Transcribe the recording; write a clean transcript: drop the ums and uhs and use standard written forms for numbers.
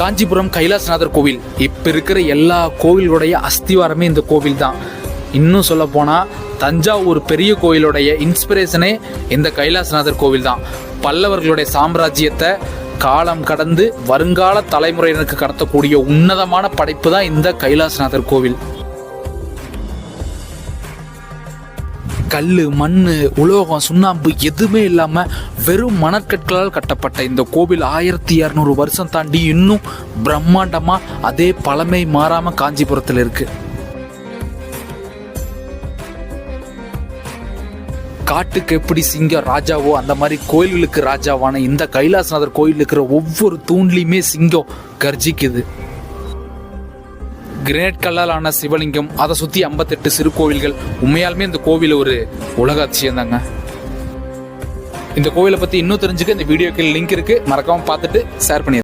காஞ்சிபுரம் கைலாசநாதர் கோவில் இப்போ இருக்கிற எல்லா கோவில்களுடைய அஸ்திவாரமே இந்த கோவில் தான். இன்னும் சொல்ல போனால் தஞ்சாவூர் பெரிய கோவிலுடைய இன்ஸ்பிரேஷனே இந்த கைலாசநாதர் கோவில் தான். பல்லவர்களுடைய சாம்ராஜ்யத்தை காலம் கடந்து வருங்கால தலைமுறையினருக்கு கடத்தக்கூடிய உன்னதமான படைப்பு தான் இந்த கைலாசநாதர் கோவில். கல், மண், உலோகம், சுண்ணாம்பு எதுவுமே இல்லாமல் வெறும் மணற்கற்களால் கட்டப்பட்ட இந்த கோவில் 1200 வருஷம் தாண்டி இன்னும் பிரம்மாண்டமாக அதே பழமை மாறாமல் காஞ்சிபுரத்தில் இருக்குது. காட்டுக்கு எப்படி சிங்கம் ராஜாவோ அந்த மாதிரி கோயில்களுக்கு ராஜாவான இந்த கைலாசநாதர் கோயில் இருக்கிற ஒவ்வொரு தூண்லையுமே சிங்கம் கர்ஜிக்குது. கிரேனைட் கல்லால் ஆன சிவலிங்கம், அதை சுற்றி 58 சிறு கோவில்கள். உண்மையாலுமே இந்த கோவில் ஒரு உலக அதிசயம் தாங்க. இந்த கோவிலை பற்றி இன்னும் தெரிஞ்சுக்க இந்த வீடியோக்கு லிங்க் இருக்குது, மறக்காமல் பார்த்துட்டு ஷேர் பண்ணி